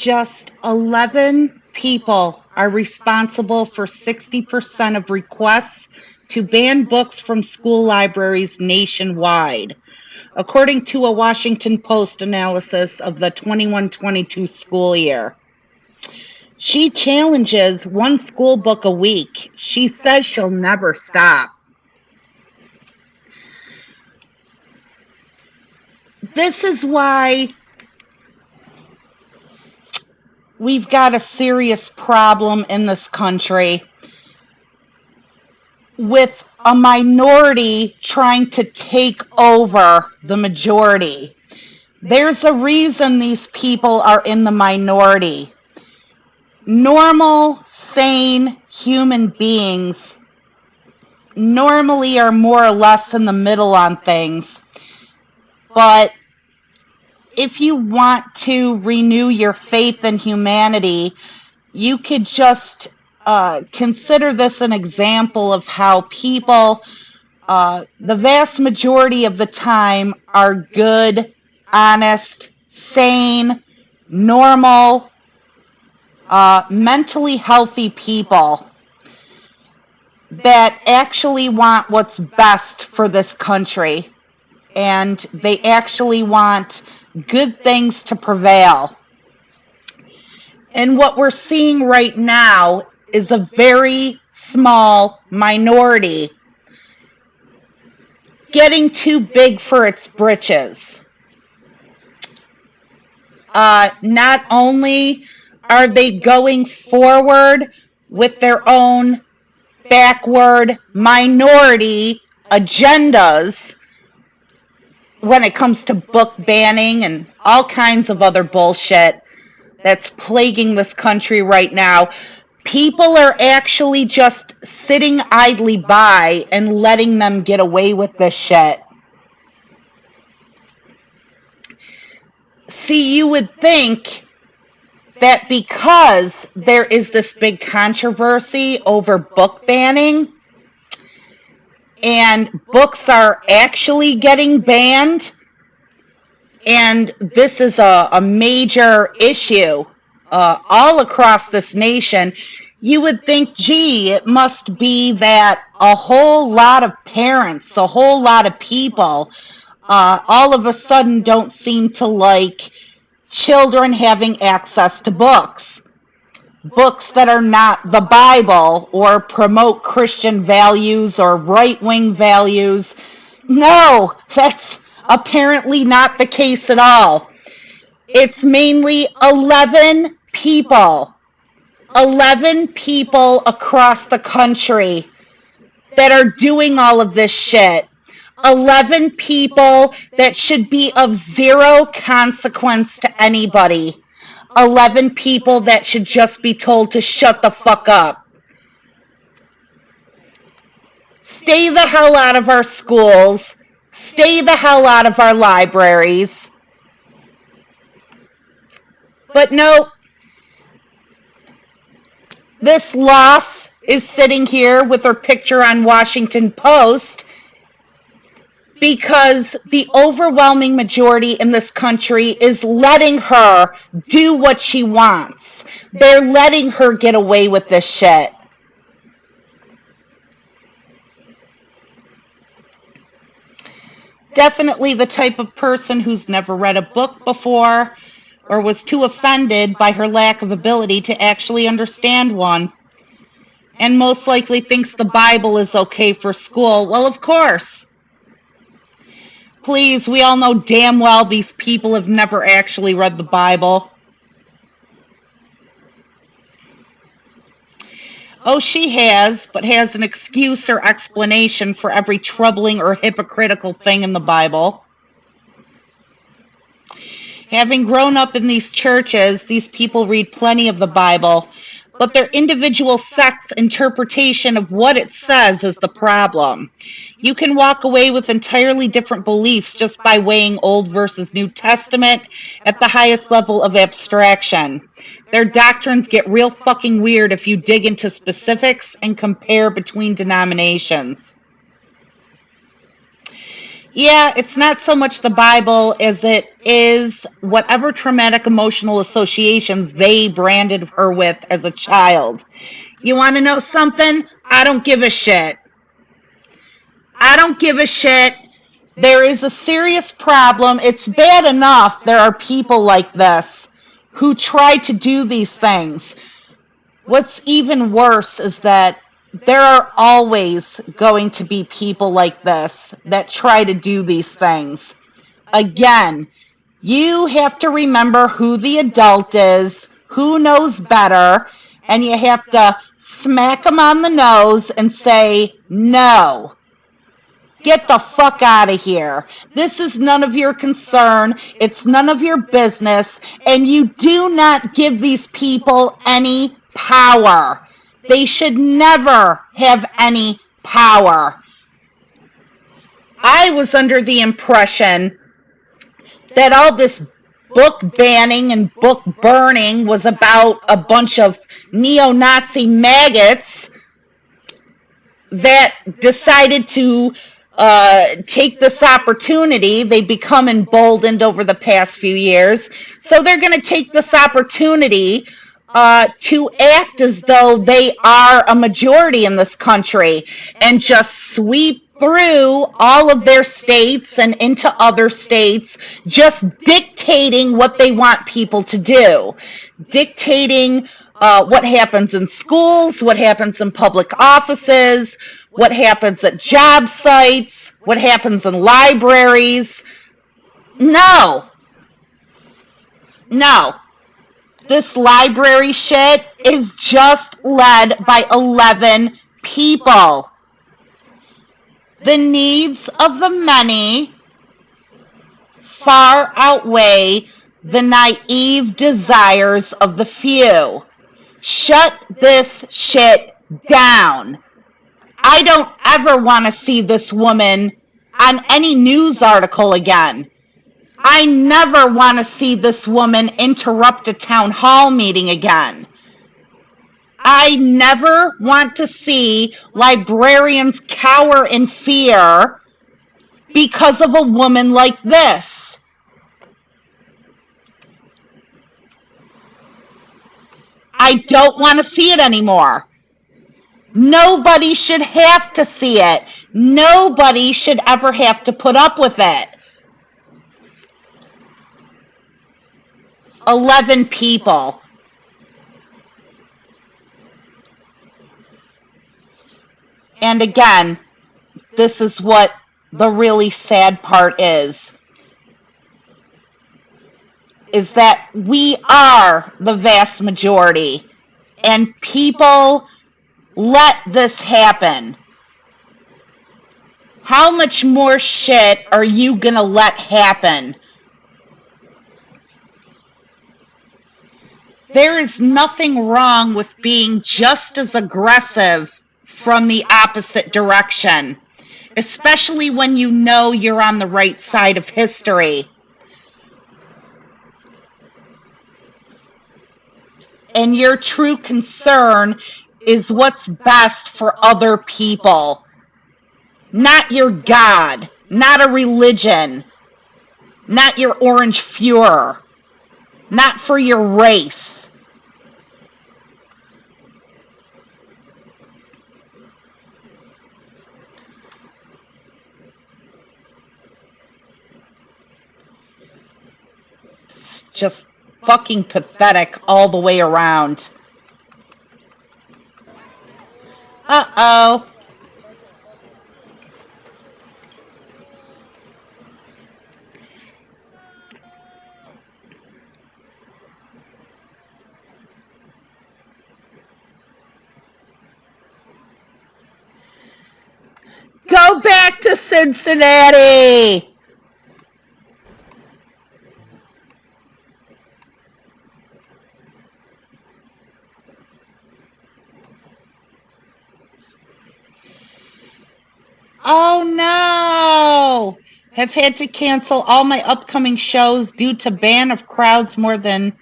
just 11 people are responsible for 60% of requests to ban books from school libraries nationwide, according to a Washington Post analysis of the 21-22 school year. She challenges one school book a week. She says she'll never stop. This is why we've got a serious problem in this country with a minority trying to take over the majority. There's a reason these people are in the minority. Normal, sane human beings normally are more or less in the middle on things. But if you want to renew your faith in humanity, you could just consider this an example of how people, the vast majority of the time, are good, honest, sane, normal, mentally healthy people that actually want what's best for this country. And they actually want good things to prevail. And what we're seeing right now is a very small minority getting too big for its britches. Not only are they going forward with their own backward minority agendas when it comes to book banning and all kinds of other bullshit that's plaguing this country right now, people are actually just sitting idly by and letting them get away with this shit. See, you would think that because there is this big controversy over book banning, and books are actually getting banned, and this is a major issue all across this nation, you would think, gee, it must be that a whole lot of parents, a whole lot of people, all of a sudden don't seem to like children having access to books. Books that are not the Bible or promote Christian values or right-wing values. No, that's apparently not the case at all. It's mainly 11 people across the country that are doing all of this shit. 11 people that should be of zero consequence to anybody. 11 people that should just be told to shut the fuck up. Stay the hell out of our schools. Stay the hell out of our libraries. But no, this loss is sitting here with her picture on Washington Post because the overwhelming majority in this country is letting her do what she wants. They're letting her get away with this shit. Definitely the type of person who's never read a book before or was too offended by her lack of ability to actually understand one. And most likely thinks the Bible is okay for school. Well, of course. Please, we all know damn well these people have never actually read the Bible. Oh, she has, but has an excuse or explanation for every troubling or hypocritical thing in the Bible. Having grown up in these churches, these people read plenty of the Bible, but their individual sect's interpretation of what it says is the problem. You can walk away with entirely different beliefs just by weighing Old versus New Testament at the highest level of abstraction. Their doctrines get real fucking weird if you dig into specifics and compare between denominations. Yeah, it's not so much the Bible as it is whatever traumatic emotional associations they branded her with as a child. You want to know something? I don't give a shit. I don't give a shit. There is a serious problem. It's bad enough there are people like this who try to do these things. What's even worse is that there are always going to be people like this that try to do these things. Again, you have to remember who the adult is, who knows better, and you have to smack them on the nose and say, no. Get the fuck out of here. This is none of your concern. It's none of your business. And you do not give these people any power. They should never have any power. I was under the impression that all this book banning and book burning was about a bunch of neo-Nazi maggots that decided to take this opportunity. They become emboldened over the past few years. So they're going to take this opportunity to act as though they are a majority in this country and just sweep through all of their states and into other states, just dictating what they want people to do, dictating what happens in schools, what happens in public offices, what happens at job sites, what happens in libraries. No. No. This library shit is just led by 11 people. The needs of the many far outweigh the naive desires of the few. Shut this shit down. I don't ever want to see this woman on any news article again. I never want to see this woman interrupt a town hall meeting again. I never want to see librarians cower in fear because of a woman like this. I don't want to see it anymore. Nobody should have to see it. Nobody should ever have to put up with it. 11 people. And again, this is what the really sad part is that we are the vast majority, and people let this happen. How much more shit are you gonna let happen? There is nothing wrong with being just as aggressive from the opposite direction, especially when you know you're on the right side of history. And your true concern is what's best for other people. Not your God, not a religion, not your orange Fuhrer, not for your race. It's just fucking pathetic all the way around. Uh-oh. Go back to Cincinnati! Oh no! Have had to cancel all my upcoming shows due to ban of crowds more than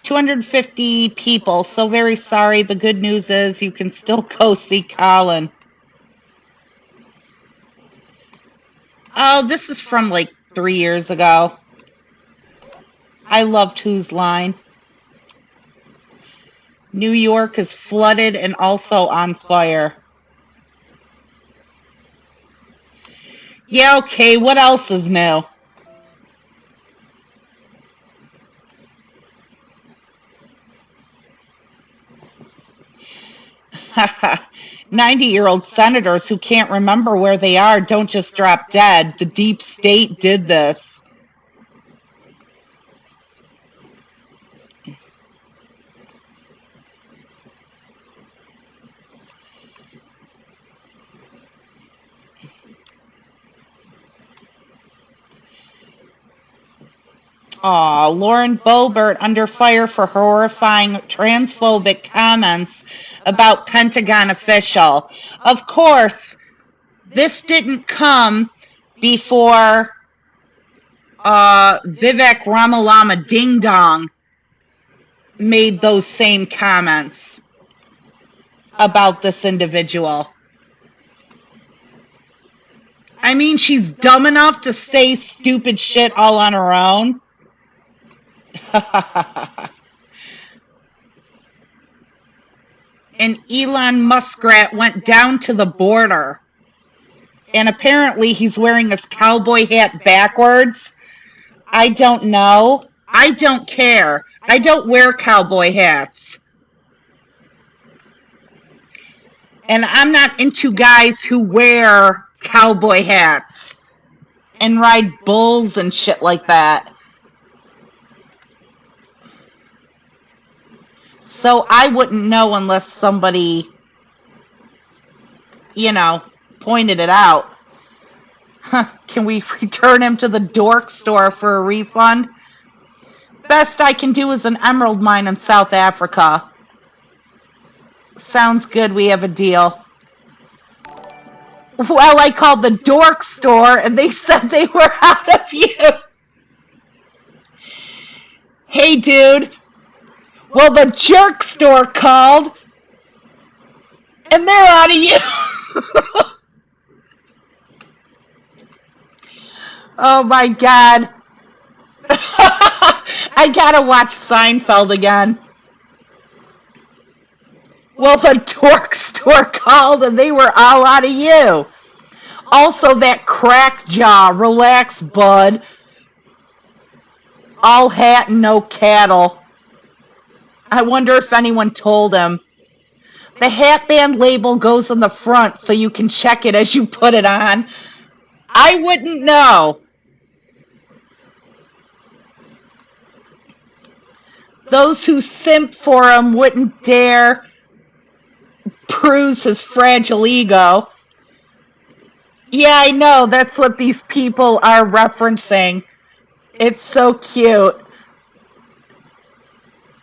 250 people. So very sorry. The good news is you can still go see Colin. Oh, this is from like 3 years ago. I loved Whose Line. New York is flooded and also on fire. Yeah, okay, what else is new? 90-year-old senators who can't remember where they are don't just drop dead. The deep state did this. Aw, Lauren Boebert under fire for horrifying transphobic comments about Pentagon official. Of course, this didn't come before Vivek Ramalama Ding Dong made those same comments about this individual. I mean, she's dumb enough to say stupid shit all on her own. An Elon Muskrat went down to the border, and apparently he's wearing his cowboy hat backwards. I don't know. I don't care. I don't wear cowboy hats. And I'm not into guys who wear cowboy hats and ride bulls and shit like that. So I wouldn't know unless somebody, pointed it out. Can we return him to the dork store for a refund? Best I can do is an emerald mine in South Africa. Sounds good, we have a deal. Well, I called the dork store and they said they were out of you. Hey, dude. Well, the jerk store called and they're out of you. Oh my God. I gotta watch Seinfeld again. Well, the dork store called and they were all out of you. Also, that crack jaw. Relax, bud. All hat and no cattle. I wonder if anyone told him. The hat band label goes on the front so you can check it as you put it on. I wouldn't know. Those who simp for him wouldn't dare bruise his fragile ego. Yeah, I know. That's what these people are referencing. It's so cute.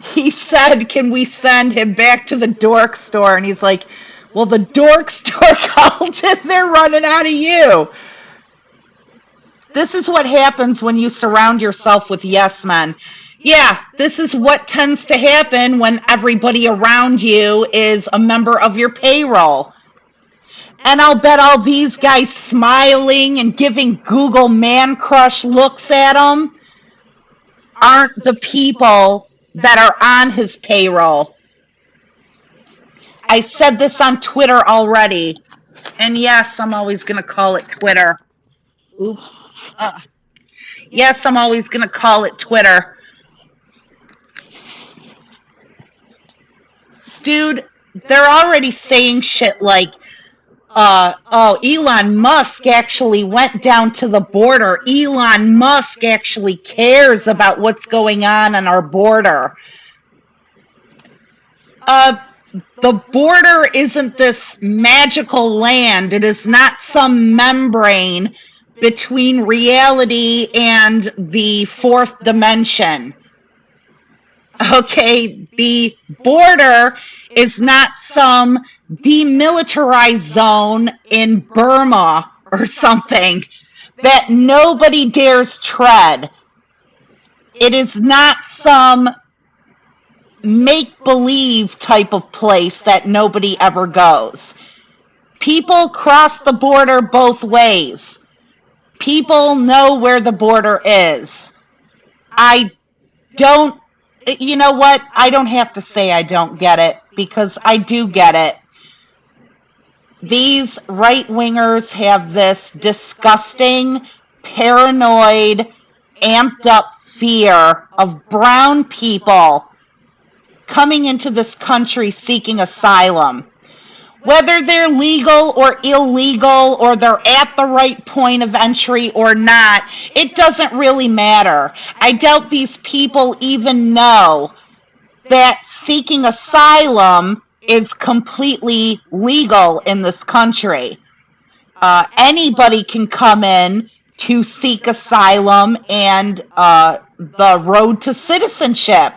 He said, can we send him back to the dork store? And he's like, well, the dork store called and they're running out of you. This is what happens when you surround yourself with yes men. Yeah, this is what tends to happen when everybody around you is a member of your payroll. And I'll bet all these guys smiling and giving Google man crush looks at him aren't the people that are on his payroll. I said this on Twitter already. And yes, I'm always going to call it Twitter. Oops. Yes, I'm always going to call it Twitter. Dude, they're already saying shit like, Elon Musk actually went down to the border. Elon Musk actually cares about what's going on our border. The border isn't this magical land. It is not some membrane between reality and the fourth dimension. Okay, the border is not some demilitarized zone in Burma or something that nobody dares tread. It is not some make-believe type of place that nobody ever goes. People cross the border both ways. People know where the border is. I don't, you know what? I don't have to say I don't get it, because I do get it. These right wingers have this disgusting, paranoid, amped up fear of brown people coming into this country seeking asylum. Whether they're legal or illegal, or they're at the right point of entry or not, it doesn't really matter. I doubt these people even know that seeking asylum is completely legal in this country. Anybody can come in to seek asylum and the road to citizenship.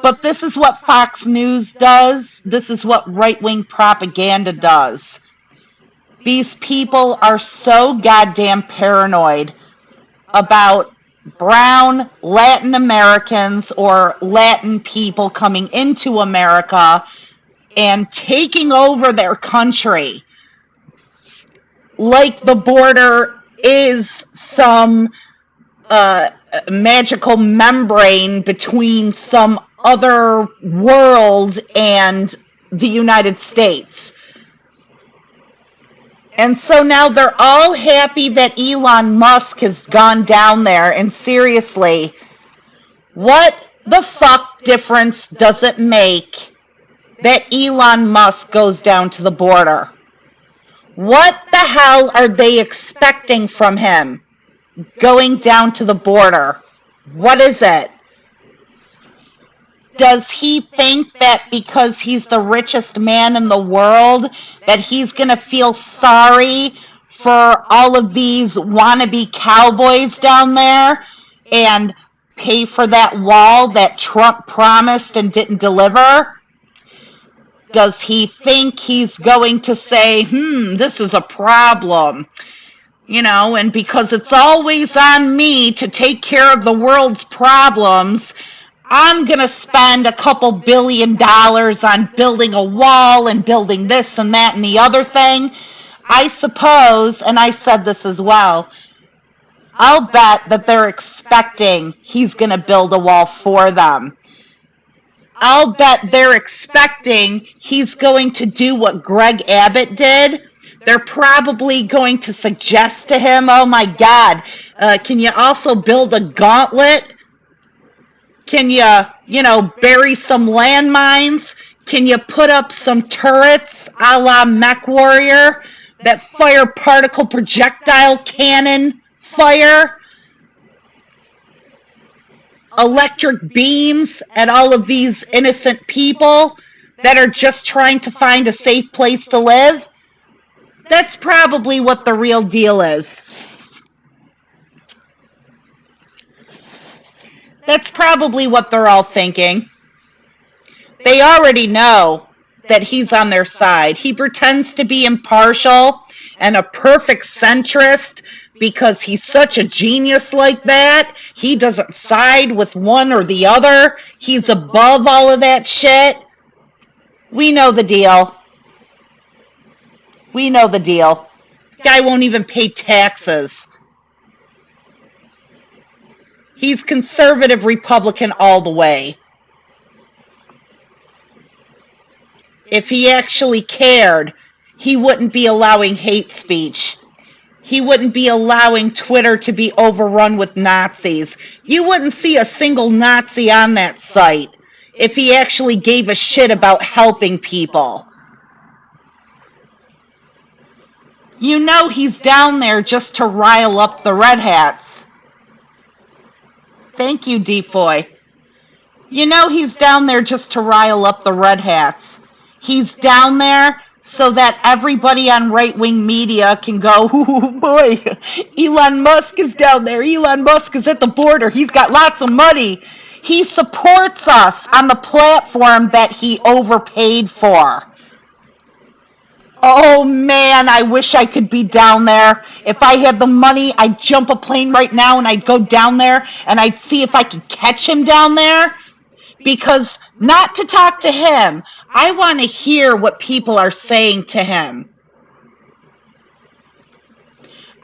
But this is what Fox News does. This is what right-wing propaganda does. These people are so goddamn paranoid about brown Latin Americans or Latin people coming into America and taking over their country, like the border is some magical membrane between some other world and the United States. And so now they're all happy that Elon Musk has gone down there. And seriously, what the fuck difference does it make that Elon Musk goes down to the border? What the hell are they expecting from him going down to the border? What is it? Does he think that because he's the richest man in the world that he's going to feel sorry for all of these wannabe cowboys down there and pay for that wall that Trump promised and didn't deliver? Does he think he's going to say, this is a problem? And because it's always on me to take care of the world's problems, I'm going to spend a couple $1 billion on building a wall and building this and that and the other thing. I suppose, and I said this as well, I'll bet that they're expecting he's going to build a wall for them. I'll bet they're expecting he's going to do what Greg Abbott did. They're probably going to suggest to him, oh my God, can you also build a gauntlet? Can you, bury some landmines? Can you put up some turrets a la MechWarrior that fire particle projectile cannon fire? Electric beams at all of these innocent people that are just trying to find a safe place to live? That's probably what the real deal is. That's probably what they're all thinking. They already know that he's on their side. He pretends to be impartial and a perfect centrist because he's such a genius like that. He doesn't side with one or the other. He's above all of that shit. We know the deal. We know the deal. Guy won't even pay taxes. He's conservative Republican all the way. If he actually cared, he wouldn't be allowing hate speech. He wouldn't be allowing Twitter to be overrun with Nazis. You wouldn't see a single Nazi on that site if he actually gave a shit about helping people. You know he's down there just to rile up the Red Hats. Thank you, Defoy. You know he's down there just to rile up the Red Hats. He's down there so that everybody on right-wing media can go, oh boy, Elon Musk is down there. Elon Musk is at the border. He's got lots of money. He supports us on the platform that he overpaid for. Oh man, I wish I could be down there. If I had the money, I'd jump a plane right now and I'd go down there and I'd see if I could catch him down there. Because not to talk to him, I want to hear what people are saying to him.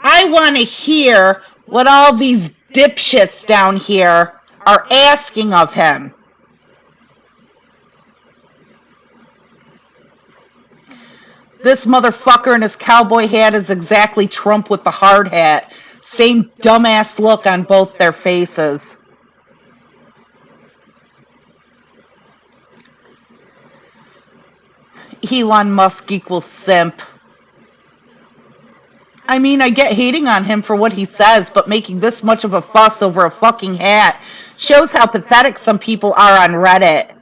I want to hear what all these dipshits down here are asking of him. This motherfucker in his cowboy hat is exactly Trump with the hard hat. Same dumbass look on both their faces. Elon Musk equals simp. I mean, I get hating on him for what he says, but making this much of a fuss over a fucking hat shows how pathetic some people are on Reddit.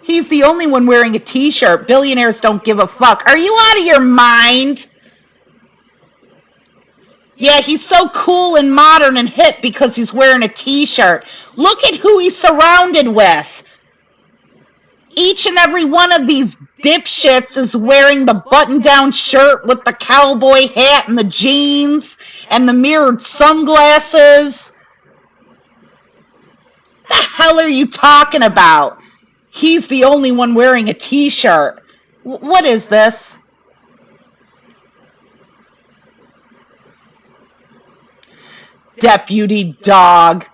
He's the only one wearing a t-shirt. Billionaires don't give a fuck. Are you out of your mind? Yeah, he's so cool and modern and hip because he's wearing a t-shirt. Look at who he's surrounded with. Each and every one of these dipshits is wearing the button-down shirt with the cowboy hat and the jeans and the mirrored sunglasses. The hell are you talking about? He's the only one wearing a t-shirt. What is this? Deputy dog.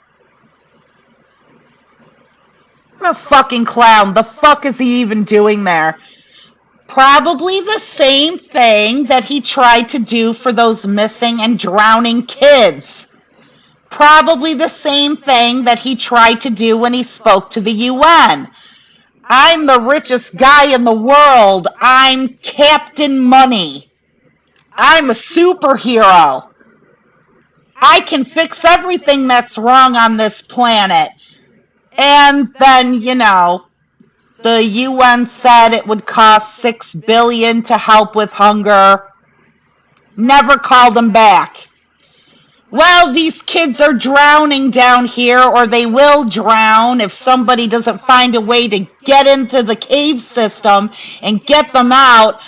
What a fucking clown. The fuck is he even doing there? Probably the same thing that he tried to do for those missing and drowning kids. Probably the same thing that he tried to do when he spoke to the UN. I'm the richest guy in the world. I'm Captain Money. I'm a superhero. I can fix everything that's wrong on this planet. And then, the UN said it would cost $6 billion to help with hunger. Never called them back. Well, these kids are drowning down here, or they will drown if somebody doesn't find a way to get into the cave system and get them out.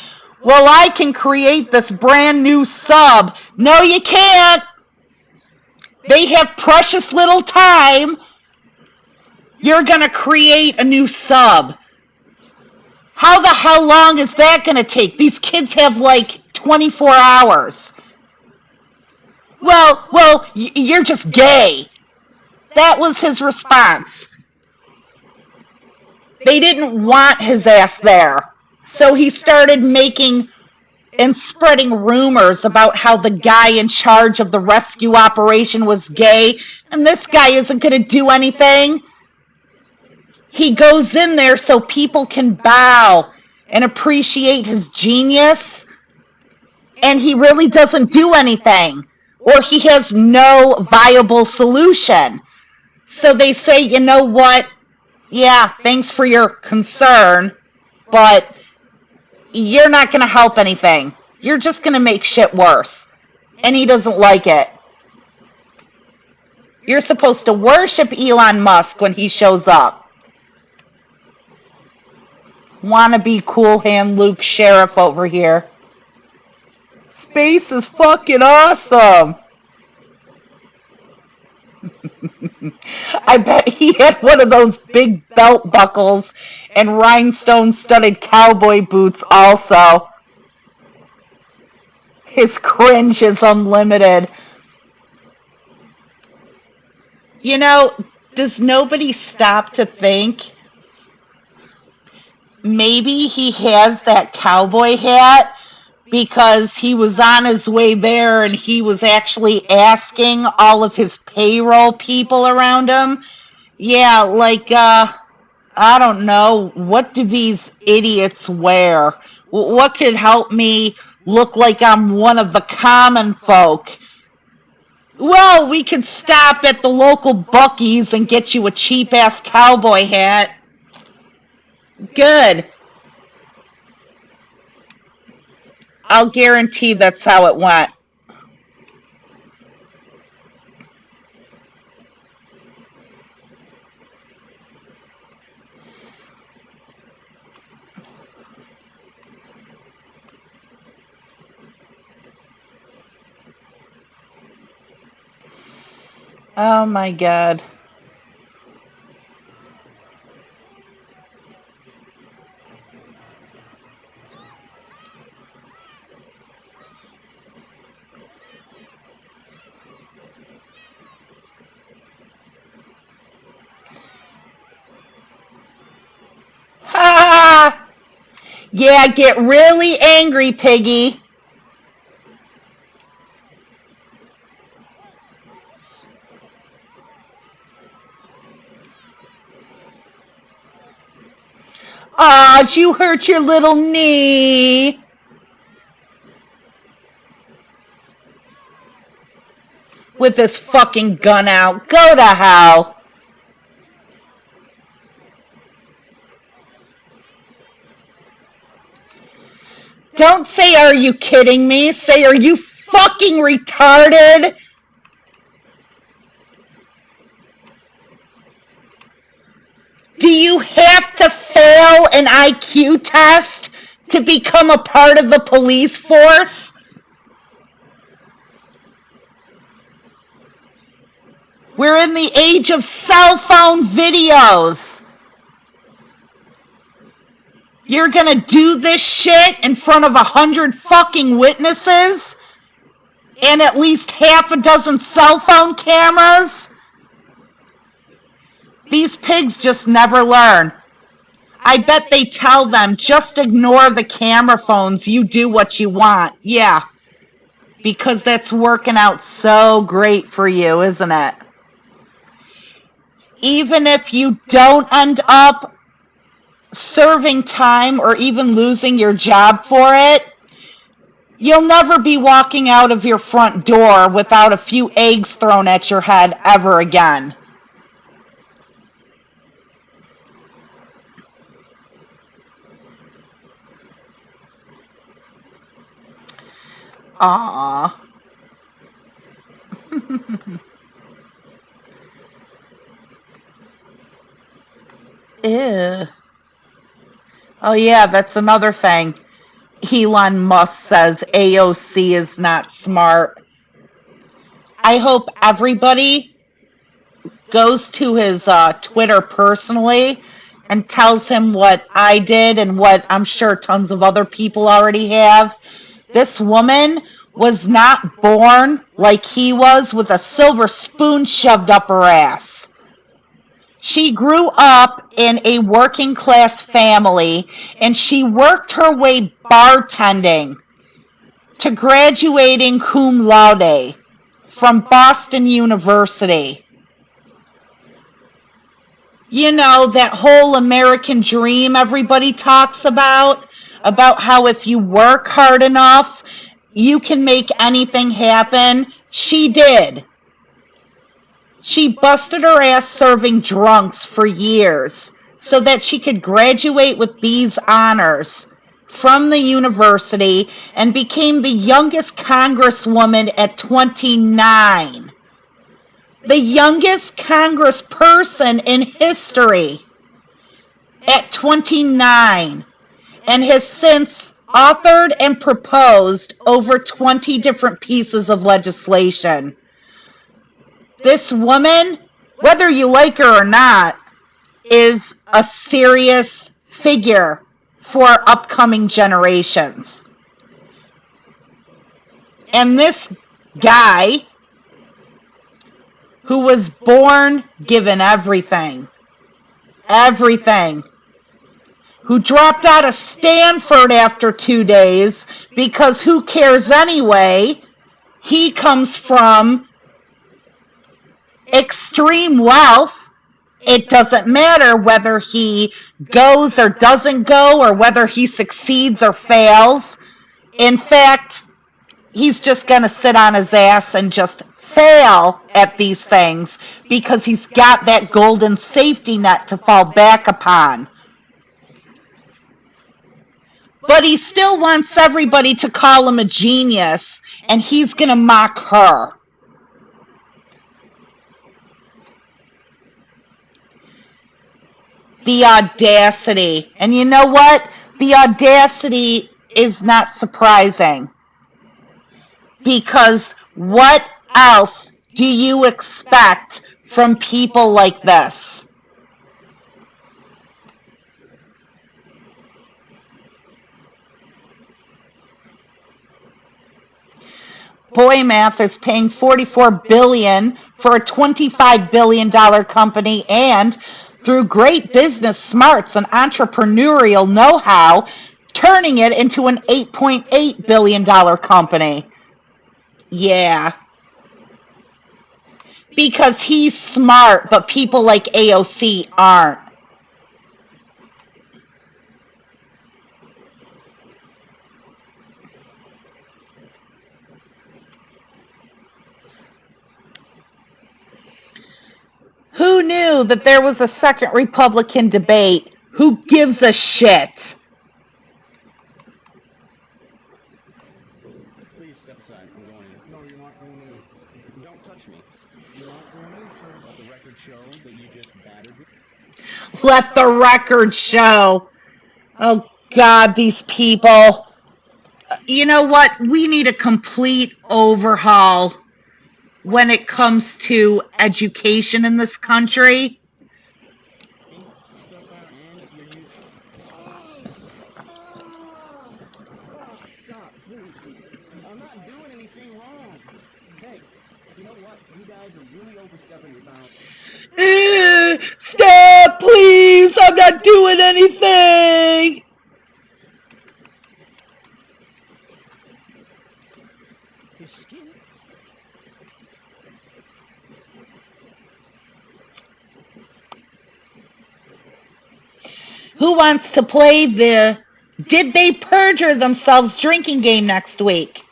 Well, I can create this brand new sub. No, you can't. They have precious little time. You're going to create a new sub. How the hell long is that going to take? These kids have like 24 hours. Well, you're just gay. That was his response. They didn't want his ass there. So he started making and spreading rumors about how the guy in charge of the rescue operation was gay, and this guy isn't going to do anything. He goes in there so people can bow and appreciate his genius, and he really doesn't do anything, or he has no viable solution. So they say, you know what? Yeah, thanks for your concern, but you're not going to help anything. You're just going to make shit worse. And he doesn't like it. You're supposed to worship Elon Musk when he shows up. Wannabe cool hand Luke Sheriff over here. Space is fucking awesome. I bet he had one of those big belt buckles and rhinestone-studded cowboy boots also. His cringe is unlimited. Does nobody stop to think maybe he has that cowboy hat because he was on his way there and he was actually asking all of his payroll people around him? Yeah, like, I don't know, what do these idiots wear? What could help me look like I'm one of the common folk? Well, we could stop at the local Buc-ee's and get you a cheap-ass cowboy hat. Good. I'll guarantee that's how it went. Oh my God. Yeah, get really angry, Piggy. Aw, you hurt your little knee. With this fucking gun out. Go to hell. Don't say, are you kidding me? Say, are you fucking retarded? Do you have to fail an IQ test to become a part of the police force? We're in the age of cell phone videos. You're gonna do this shit in front of 100 fucking witnesses? And at least half a dozen cell phone cameras? These pigs just never learn. I bet they tell them, just ignore the camera phones, you do what you want. Yeah, because that's working out so great for you, isn't it? Even if you don't end up serving time or even losing your job for it, you'll never be walking out of your front door without a few eggs thrown at your head ever again. Aww. Ew. Oh yeah, that's another thing. Elon Musk says AOC is not smart. I hope everybody goes to his Twitter personally and tells him what I did and what I'm sure tons of other people already have. This woman was not born like he was with a silver spoon shoved up her ass. She grew up in a working class family and she worked her way bartending to graduating cum laude from Boston University. You know, that whole American dream everybody talks about how if you work hard enough, you can make anything happen. She did. She busted her ass serving drunks for years so that she could graduate with these honors from the university and became the youngest congresswoman at 29. The youngest congressperson in history at 29, and has since authored and proposed over 20 different pieces of legislation. This woman, whether you like her or not, is a serious figure for upcoming generations. And this guy, who was born given everything, who dropped out of Stanford after 2 days because who cares anyway, he comes from extreme wealth. It doesn't matter whether he goes or doesn't go or whether he succeeds or fails. In fact, he's just going to sit on his ass and just fail at these things because he's got that golden safety net to fall back upon. But he still wants everybody to call him a genius, and he's going to mock her. The audacity. And you know what? The audacity is not surprising. Because what else do you expect from people like this? Boy Math is paying $44 billion for a $25 billion company, and through great business smarts and entrepreneurial know-how, turning it into an $8.8 billion company. Yeah, because he's smart, but people like AOC aren't. Who knew that there was a second Republican debate? Who gives a shit? Let the record show. Oh, God, these people. You know what? We need a complete overhaul when it comes to education in this country. Stop, please! I'm not doing anything! Who wants to play the Did They Perjure Themselves drinking game next week?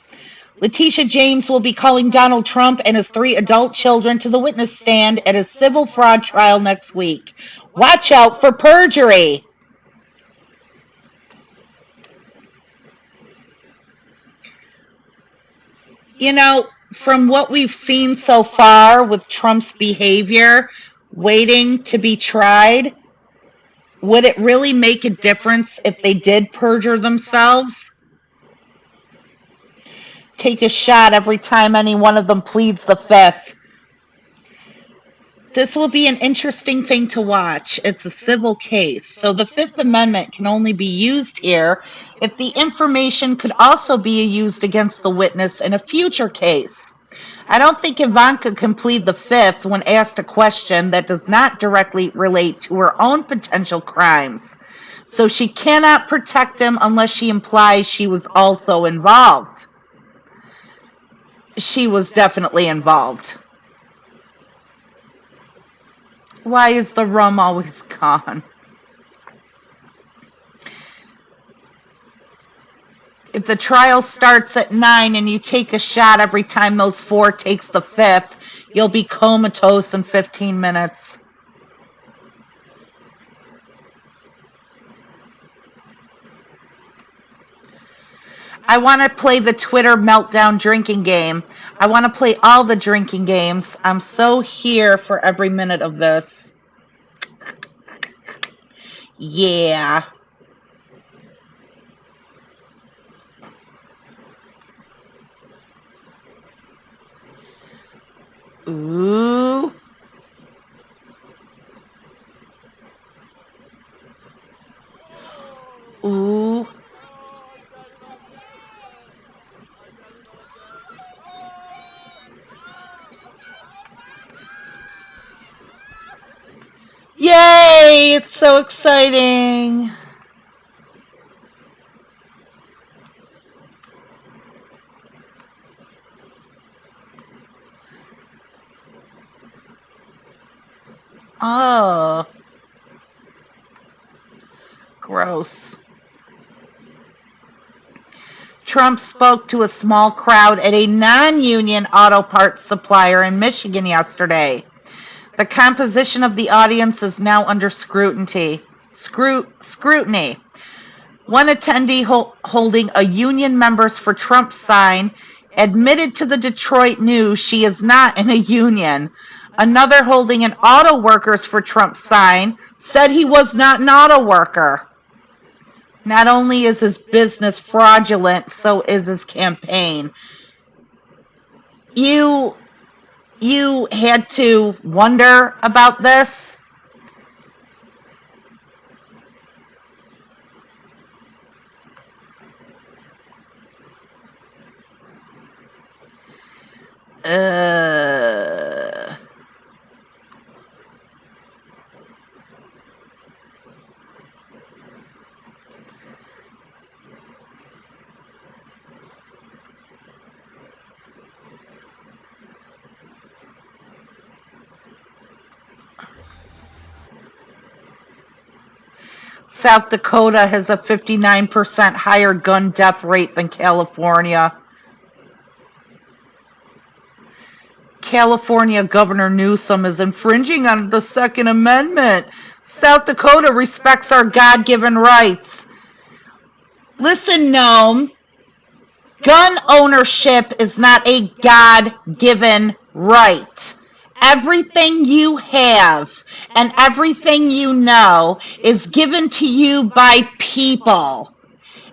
Letitia James will be calling Donald Trump and his 3 adult children to the witness stand at his civil fraud trial next week. Watch out for perjury! You know, from what we've seen so far with Trump's behavior, waiting to be tried, would it really make a difference if they did perjure themselves? Take a shot every time any one of them pleads the fifth. This will be an interesting thing to watch. It's a civil case, so the Fifth Amendment can only be used here if the information could also be used against the witness in a future case. I don't think Ivanka can plead the fifth when asked a question that does not directly relate to her own potential crimes. So she cannot protect him unless she implies she was also involved. She was definitely involved. Why is the rum always gone? If the trial starts at 9 and you take a shot every time those 4 takes the fifth, you'll be comatose in 15 minutes. I want to play the Twitter meltdown drinking game. I want to play all the drinking games. I'm so here for every minute of this. Yeah. Ooh. Ooh. Yay! It's so exciting. Oh. Gross. Trump spoke to a small crowd at a non-union auto parts supplier in Michigan yesterday. The composition of the audience is now under scrutiny. One attendee holding a Union Members for Trump sign admitted to the Detroit News she is not in a union. Another holding an Auto Workers for Trump sign said he was not an auto worker. Not only is his business fraudulent, so is his campaign. You had to wonder about this? Uh, South Dakota has a 59% higher gun death rate than California. California Governor Newsom is infringing on the Second Amendment. South Dakota respects our God-given rights. Listen, Gnome, gun ownership is not a God-given right. Everything you have and everything you know is given to you by people.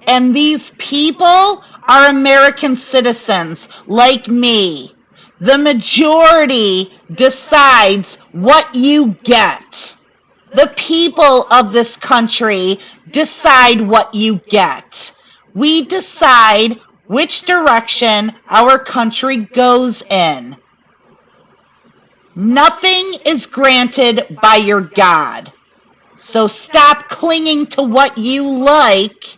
And these people are American citizens like me. The majority decides what you get. The people of this country decide what you get. We decide which direction our country goes in. Nothing is granted by your God. So stop clinging to what you like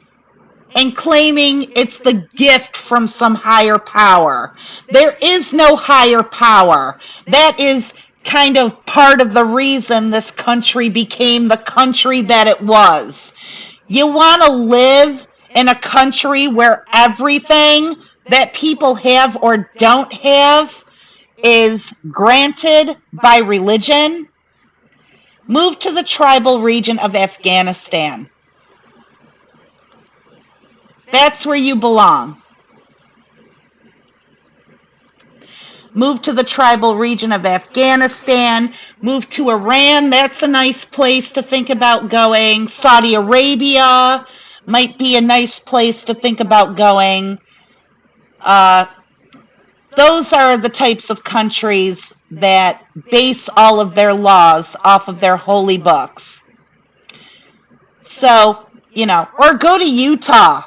and claiming it's the gift from some higher power. There is no higher power. That is kind of part of the reason this country became the country that it was. You want to live in a country where everything that people have or don't have is granted by religion? Move to the tribal region of Afghanistan. That's where you belong. Move to the tribal region of Afghanistan. Move to Iran. That's a nice place to think about going. Saudi Arabia might be a nice place to think about going. Those are the types of countries that base all of their laws off of their holy books. So, or go to Utah.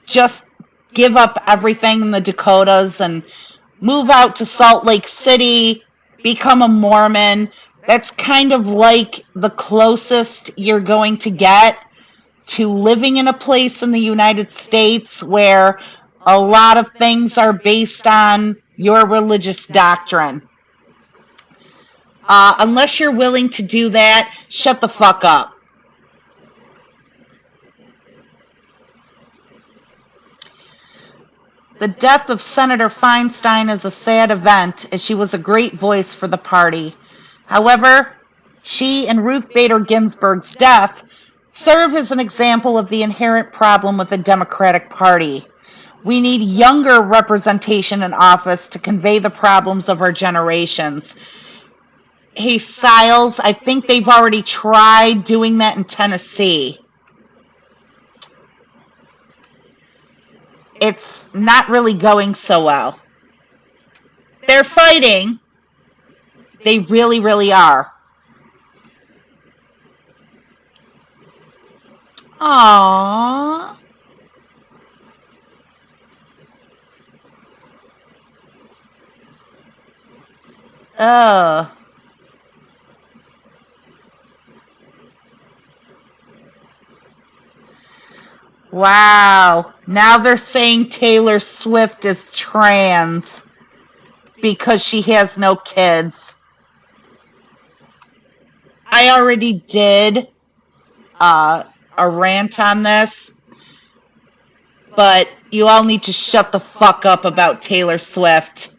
Just give up everything in the Dakotas and move out to Salt Lake City, become a Mormon. That's kind of like the closest you're going to get to living in a place in the United States where a lot of things are based on your religious doctrine. Unless you're willing to do that, shut the fuck up. The death of Senator Feinstein is a sad event, as she was a great voice for the party. However, she and Ruth Bader Ginsburg's death serve as an example of the inherent problem with the Democratic Party. We need younger representation in office to convey the problems of our generations. Hey, Siles, I think they've already tried doing that in Tennessee. It's not really going so well. They're fighting. They really, really are. Aww. Ugh. Wow. Now they're saying Taylor Swift is trans because she has no kids. I already did a rant on this, but you all need to shut the fuck up about Taylor Swift.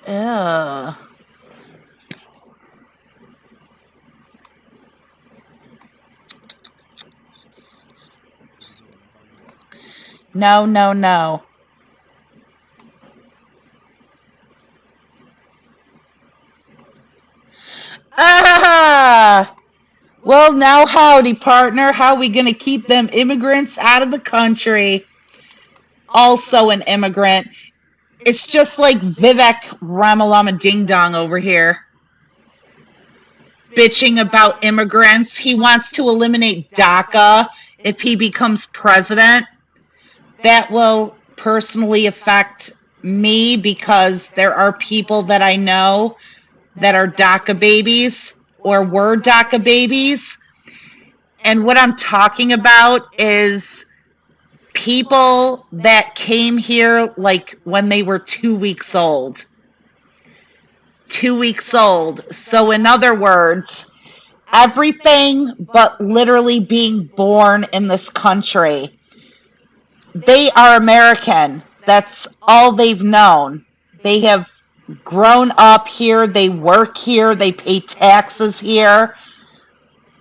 Ugh. No, no, no. Ah! Well, now howdy, partner. How we gonna keep them immigrants out of the country? Also an immigrant. It's just like Vivek Ramalama Ding Dong over here. Bitching about immigrants. He wants to eliminate DACA if he becomes president. That will personally affect me because there are people that I know that are DACA babies or were DACA babies. And what I'm talking about is people that came here like when they were 2 weeks old. 2 weeks old. So, in other words, everything but literally being born in this country. They are American. That's all they've known. They have grown up here, they work here, they pay taxes here.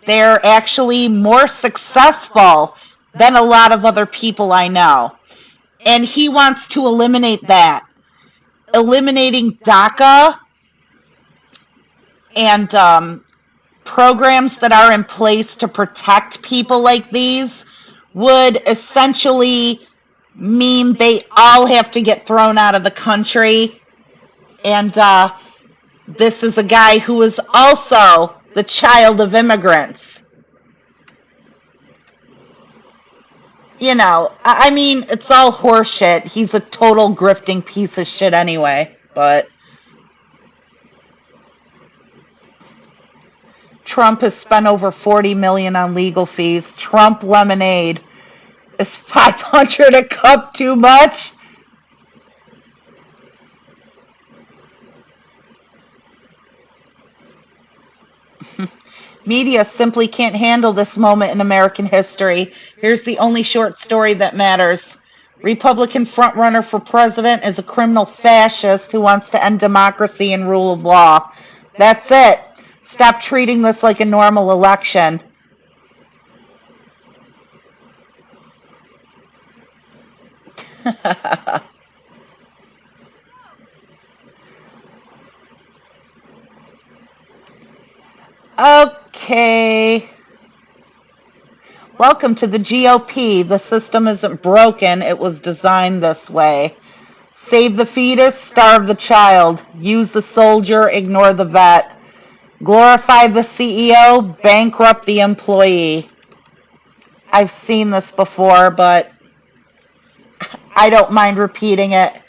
They're actually more successful than a lot of other people I know. And he wants to eliminate that. Eliminating DACA and programs that are in place to protect people like these would essentially mean they all have to get thrown out of the country. And this is a guy who is also the child of immigrants. You know, I mean, it's all horseshit. He's a total grifting piece of shit anyway. But Trump has spent over $40 million on legal fees. Trump lemonade. Is 500 a cup too much? Media simply can't handle this moment in American history. Here's the only short story that matters. Republican frontrunner for president is a criminal fascist who wants to end democracy and rule of law. That's it. Stop treating this like a normal election. Okay. Welcome to the GOP. The system isn't broken, it was designed this way. Save the fetus, starve the child. Use the soldier, ignore the vet. Glorify the CEO, bankrupt the employee. I've seen this before, but I don't mind repeating it.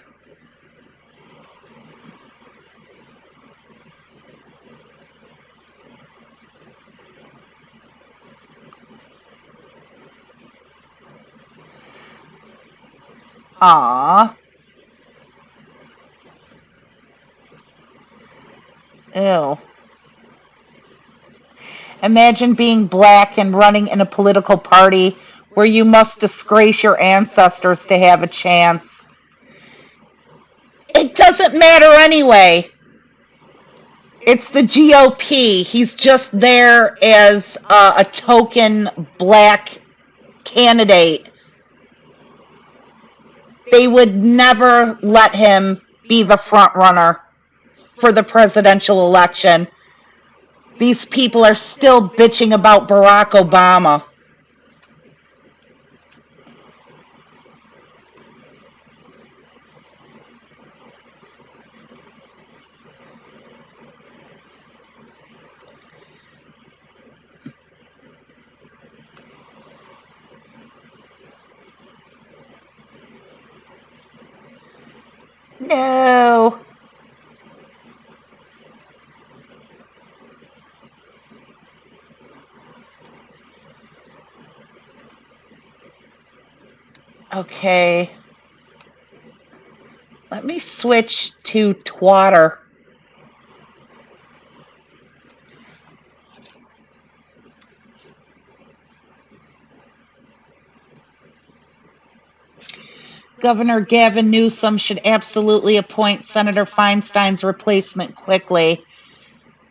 Aww. Ew. Imagine being black and running in a political party where you must disgrace your ancestors to have a chance. It doesn't matter anyway. It's the GOP. He's just there as a token black candidate. They would never let him be the front runner for the presidential election. These people are still bitching about Barack Obama. No. Okay. Let me switch to twatter. Governor Gavin Newsom should absolutely appoint Senator Feinstein's replacement quickly.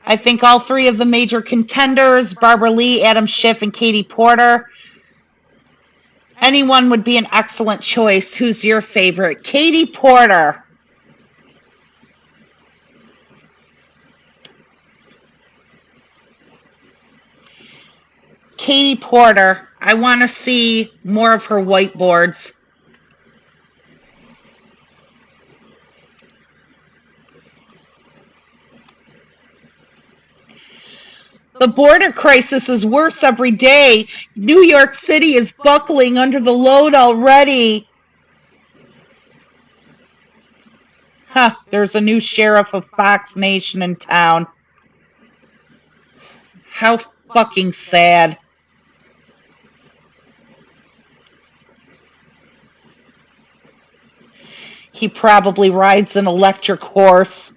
I think all three of the major contenders, Barbara Lee, Adam Schiff, and Katie Porter, anyone would be an excellent choice. Who's your favorite? Katie Porter. Katie Porter. I want to see more of her whiteboards. The border crisis is worse every day. New York City is buckling under the load already. Huh, there's a new sheriff of Fox Nation in town. How fucking sad. He probably rides an electric horse.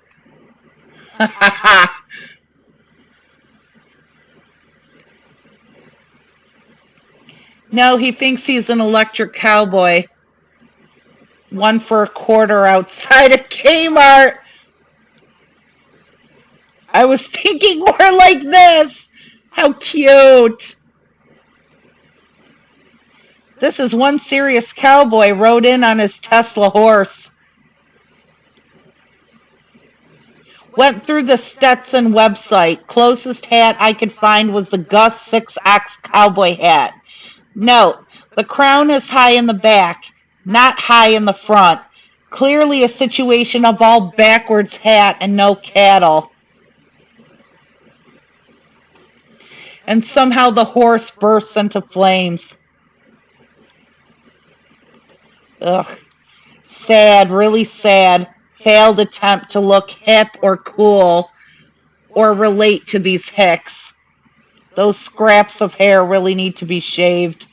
No, he thinks he's an electric cowboy. One for a quarter outside of Kmart. I was thinking more like this. How cute. This is one serious cowboy rode in on his Tesla horse. Went through the Stetson website. Closest hat I could find was the Gus 6X cowboy hat. Note, the crown is high in the back, not high in the front. Clearly a situation of all backwards hat and no cattle. And somehow the horse bursts into flames. Ugh. Sad, really sad. Failed attempt to look hip or cool or relate to these hicks. Those scraps of hair really need to be shaved.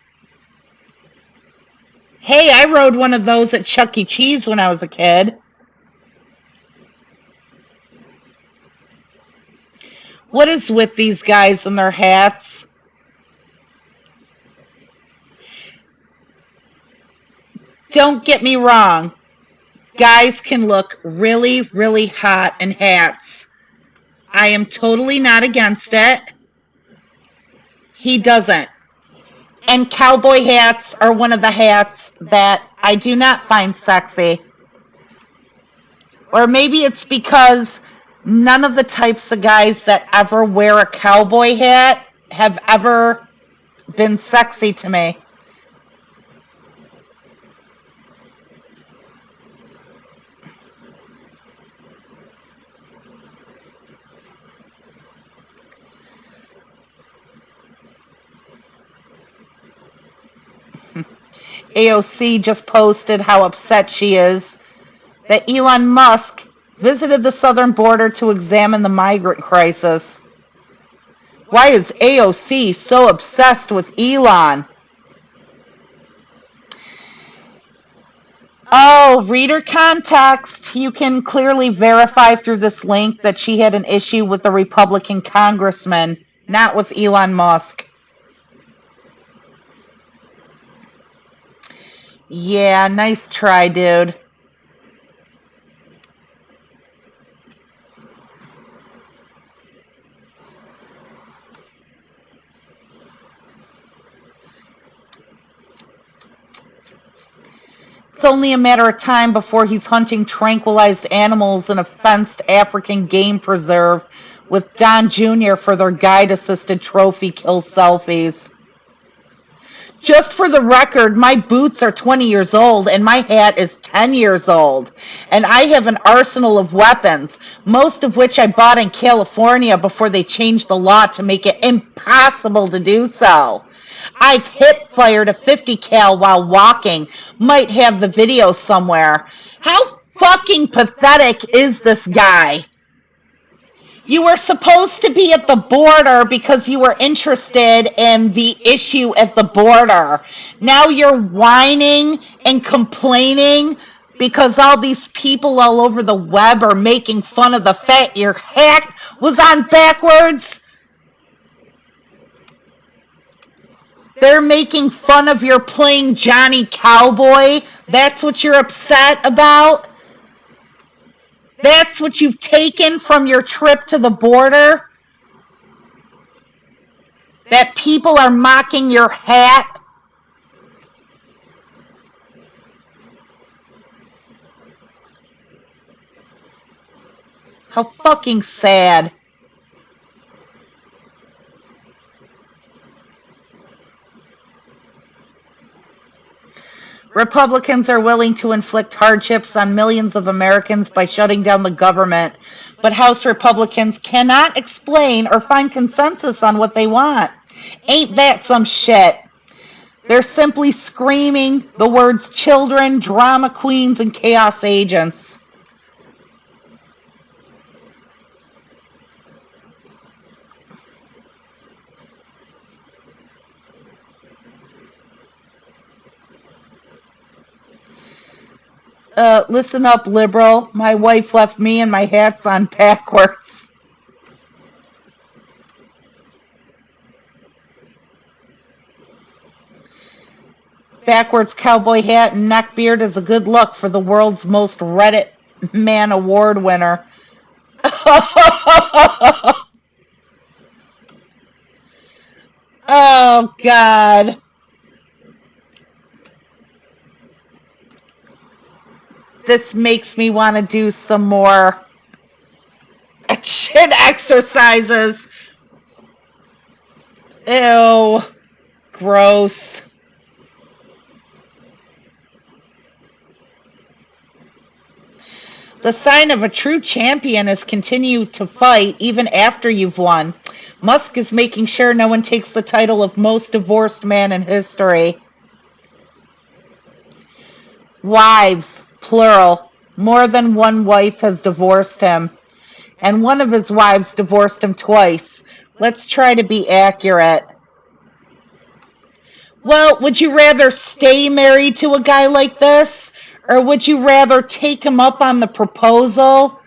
Hey, I rode one of those at Chuck E. Cheese when I was a kid. What is with these guys and their hats? Don't get me wrong. Guys can look really, really hot in hats. I am totally not against it. He doesn't. And cowboy hats are one of the hats that I do not find sexy. Or maybe it's because none of the types of guys that ever wear a cowboy hat have ever been sexy to me. AOC just posted how upset she is that Elon Musk visited the southern border to examine the migrant crisis. Why is AOC so obsessed with Elon? Oh, reader context. You can clearly verify through this link that she had an issue with the Republican congressman, not with Elon Musk. Yeah, nice try, dude. It's only a matter of time before he's hunting tranquilized animals in a fenced African game preserve with Don Jr. for their guide-assisted trophy kill selfies. Just for the record, my boots are 20 years old and my hat is 10 years old. And I have an arsenal of weapons, most of which I bought in California before they changed the law to make it impossible to do so. I've hip fired a 50 cal while walking. Might have the video somewhere. How fucking pathetic is this guy? You were supposed to be at the border because you were interested in the issue at the border. Now you're whining and complaining because all these people all over the web are making fun of the fact your hat was on backwards. They're making fun of your playing Johnny Cowboy. That's what you're upset about? That's what you've taken from your trip to the border? That people are mocking your hat? How fucking sad. Republicans are willing to inflict hardships on millions of Americans by shutting down the government, but House Republicans cannot explain or find consensus on what they want. Ain't that some shit? They're simply screaming the words children, drama queens, and chaos agents. Listen up, liberal. My wife left me and my hats on backwards. Backwards cowboy hat and neck beard is a good look for the world's most Reddit man award winner. Oh, God. This makes me want to do some more chin exercises. Ew. Gross. The sign of a true champion is continue to fight even after you've won. Musk is making sure no one takes the title of most divorced man in history. Wives, plural. More than one wife has divorced him, and one of his wives divorced him twice. Let's try to be accurate. Well, would you rather stay married to a guy like this, or would you rather take him up on the proposal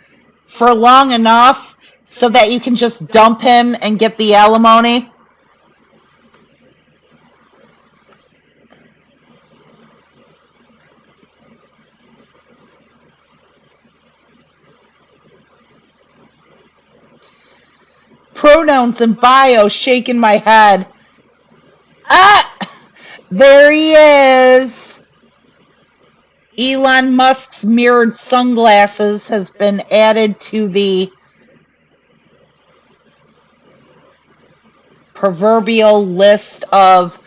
for long enough so that you can just dump him and get the alimony? Pronouns in bio, shaking my head. Ah! There he is. Elon Musk's mirrored sunglasses has been added to the proverbial list of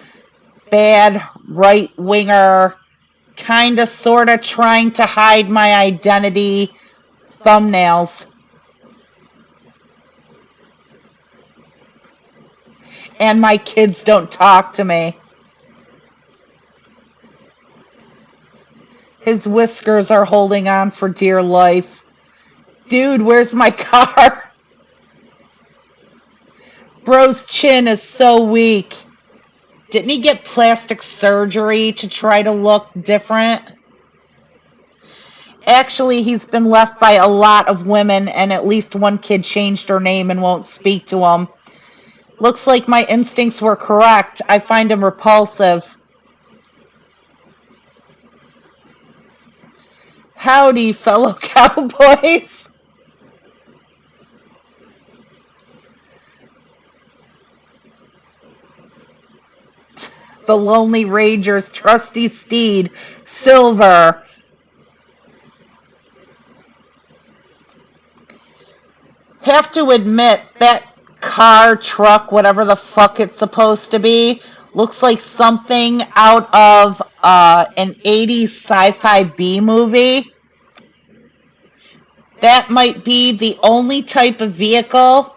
bad right-winger, kinda sorta trying to hide my identity thumbnails. And my kids don't talk to me. His whiskers are holding on for dear life. Dude, where's my car? Bro's chin is so weak. Didn't he get plastic surgery to try to look different? Actually, he's been left by a lot of women, and at least one kid changed her name and won't speak to him. Looks like my instincts were correct. I find him repulsive. Howdy, fellow cowboys. The Lonely Ranger's trusty steed, Silver. Have to admit, that car, truck, whatever the fuck it's supposed to be, looks like something out of an 80s sci-fi B movie. That might be the only type of vehicle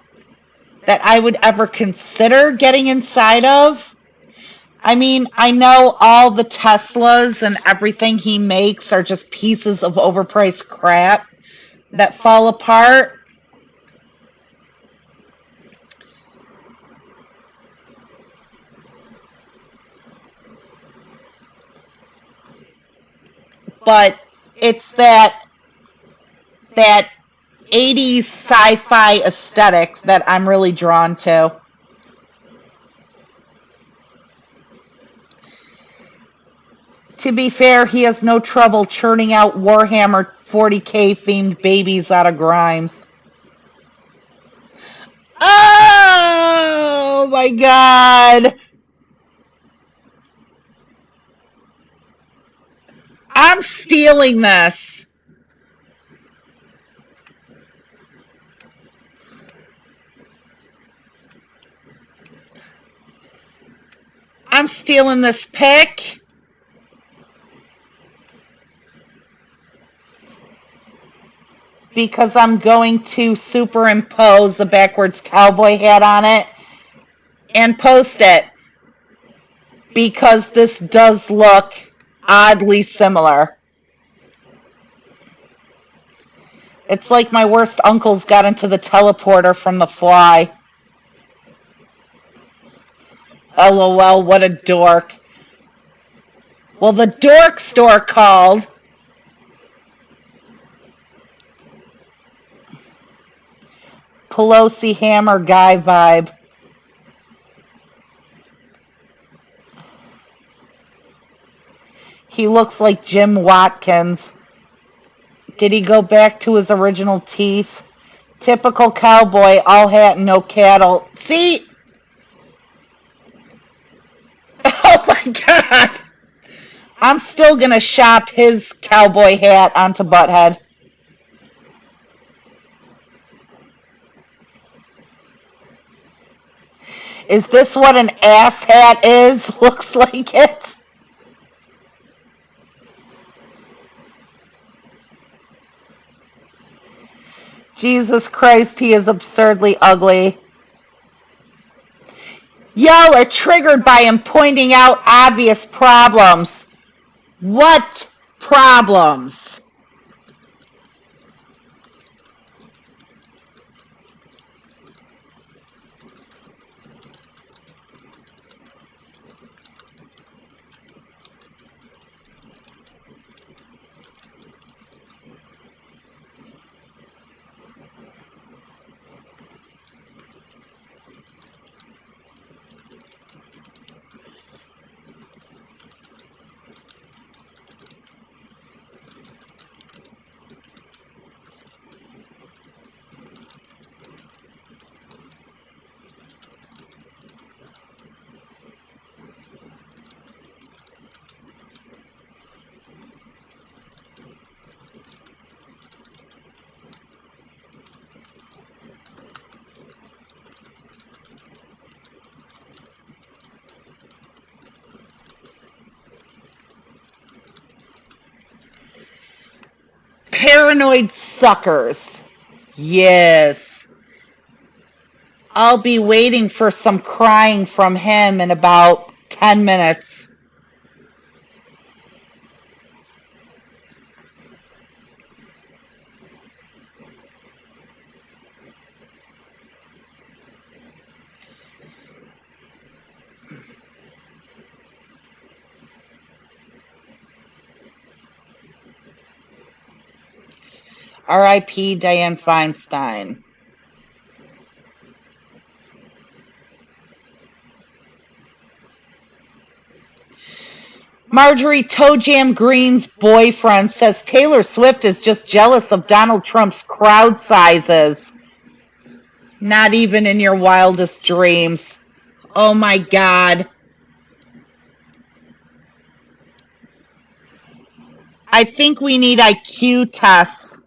that I would ever consider getting inside of. I mean, I know all the Teslas and everything he makes are just pieces of overpriced crap that fall apart. But it's that 80s sci-fi aesthetic that I'm really drawn to. To be fair, he has no trouble churning out Warhammer 40k themed babies out of Grimes. Oh my god! I'm stealing this. I'm stealing this pic. Because I'm going to superimpose a backwards cowboy hat on it and post it. Because this does look oddly similar. It's like my worst uncles got into the teleporter from The Fly. LOL, what a dork. Well, the dork store called. Pelosi hammer guy vibe. He looks like Jim Watkins. Did he go back to his original teeth? Typical cowboy, all hat and no cattle. See? Oh my god! I'm still gonna shop his cowboy hat onto Butthead. Is this what an ass hat is? Looks like it. Jesus Christ, he is absurdly ugly. Y'all are triggered by him pointing out obvious problems. What problems? Paranoid suckers. Yes. I'll be waiting for some crying from him in about 10 minutes. R.I.P. Dianne Feinstein. Marjorie Toe Jam Green's boyfriend says Taylor Swift is just jealous of Donald Trump's crowd sizes. Not even in your wildest dreams. Oh my God. I think we need IQ tests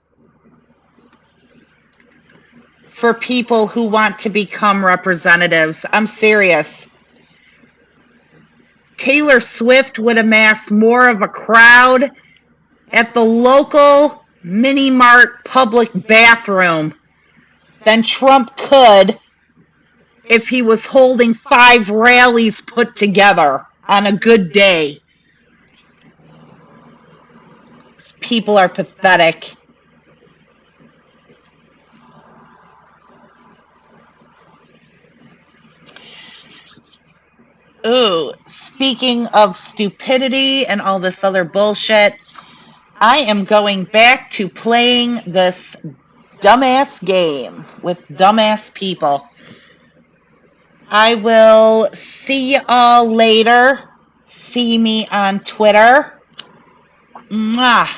for people who want to become representatives. I'm serious. Taylor Swift would amass more of a crowd at the local mini mart public bathroom than Trump could if he was holding 5 rallies put together on a good day. These people are pathetic. Ooh, speaking of stupidity and all this other bullshit, I am going back to playing this dumbass game with dumbass people. I will see y'all later. See me on Twitter. Mwah.